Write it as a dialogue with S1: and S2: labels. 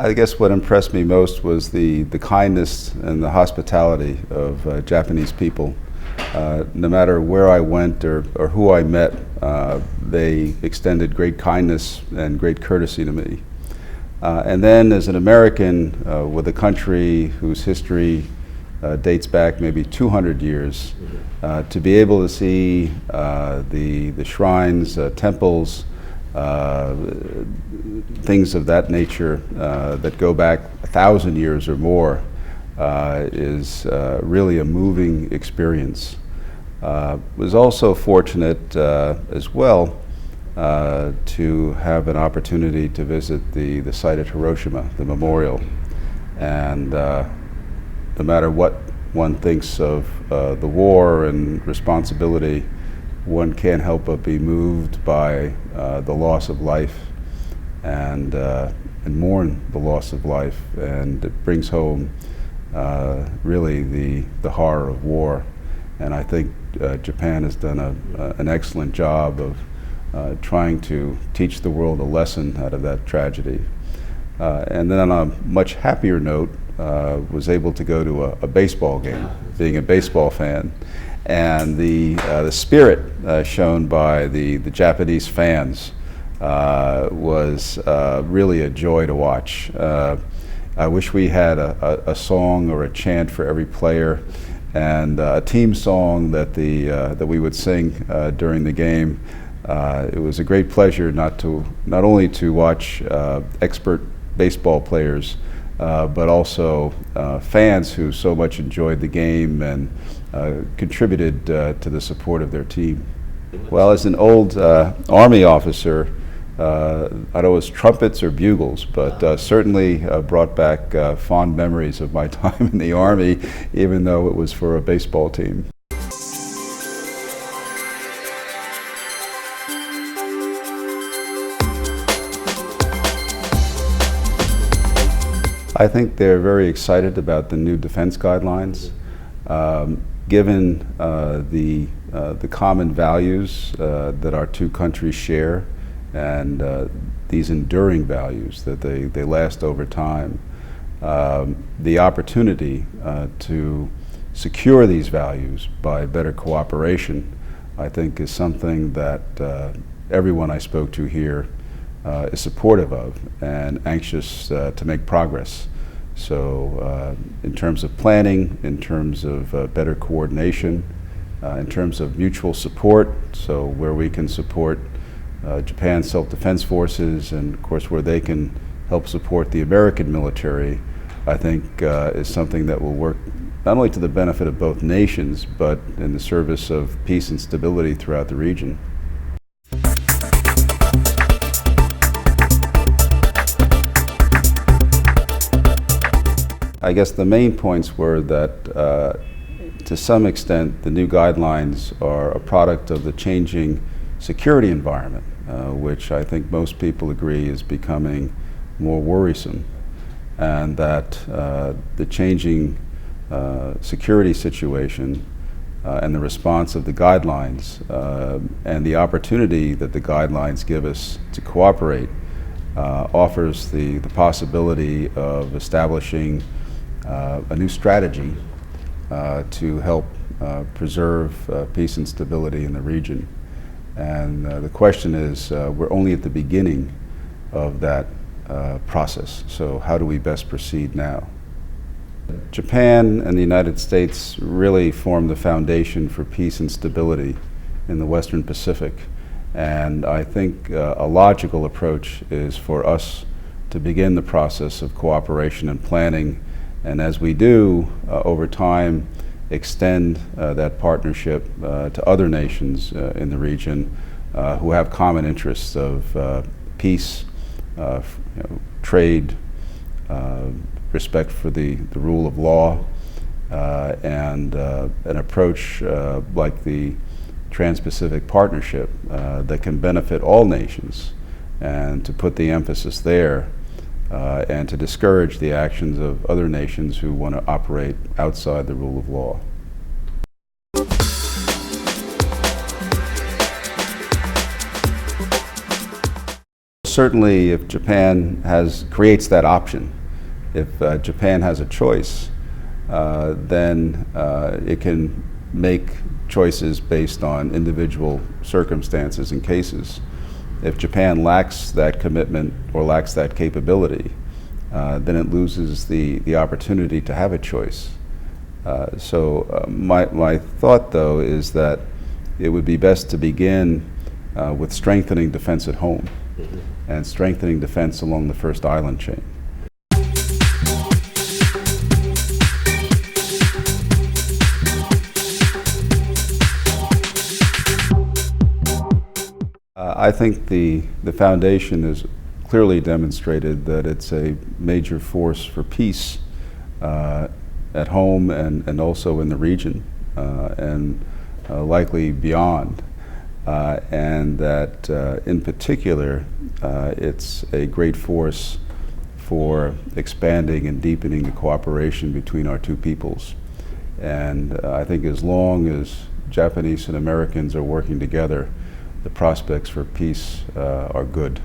S1: I guess what impressed me most was the kindness and the hospitality of Japanese people. No matter where I went or who I met, they extended great kindness and great courtesy to me. And then as an American with a country whose history dates back maybe 200 years, to be able to see the shrines, temples, things of that nature that go back 1,000 years or more is really a moving experience. Was also fortunate as well to have an opportunity to visit the site at Hiroshima, the memorial. And no matter what one thinks of the war and responsibility, one can't help but be moved by the loss of life and mourn the loss of life. And it brings home really the horror of war. And I think Japan has done an excellent job of trying to teach the world a lesson out of that tragedy. And then on a much happier note, was able to go to a baseball game, being a baseball fan. And the spirit shown by the Japanese fans was really a joy to watch. I wish we had a song or a chant for every player, and a team song that we would sing during the game. It was a great pleasure not only to watch expert baseball players, but also fans who so much enjoyed the game and contributed to the support of their team. Well, as an old Army officer, I don't know, it was trumpets or bugles, but certainly brought back fond memories of my time in the Army, even though it was for a baseball team. I think they're very excited about the new defense guidelines. Given the common values that our two countries share, and these enduring values that they last over time, the opportunity to secure these values by better cooperation, I think, is something that everyone I spoke to here is supportive of and anxious to make progress. So in terms of planning, in terms of better coordination, in terms of mutual support, so where we can support Japan's self-defense forces, and of course where they can help support the American military, I think is something that will work not only to the benefit of both nations, but in the service of peace and stability throughout the region. I guess the main points were that to some extent the new guidelines are a product of the changing security environment, which I think most people agree is becoming more worrisome, and that the changing security situation and the response of the guidelines and the opportunity that the guidelines give us to cooperate offers the possibility of establishing a new strategy to help preserve peace and stability in the region. And the question is, we're only at the beginning of that process, so how do we best proceed now? Japan and the United States really form the foundation for peace and stability in the Western Pacific, and I think a logical approach is for us to begin the process of cooperation and planning, and as we do, over time, extend that partnership to other nations in the region who have common interests of peace, trade, respect for the rule of law, and an approach like the Trans-Pacific Partnership that can benefit all nations, and to put the emphasis there and to discourage the actions of other nations who want to operate outside the rule of law. certainly if Japan creates that option, if Japan has a choice, then it can make choices based on individual circumstances and cases. If Japan lacks that commitment or lacks that capability, then it loses the opportunity to have a choice. My thought, though, is that it would be best to begin with strengthening defense at home and strengthening defense along the first island chain. I think the foundation has clearly demonstrated that it's a major force for peace at home and also in the region and likely beyond. And that in particular, it's a great force for expanding and deepening the cooperation between our two peoples. And I think as long as Japanese and Americans are working together, the prospects for peace are good.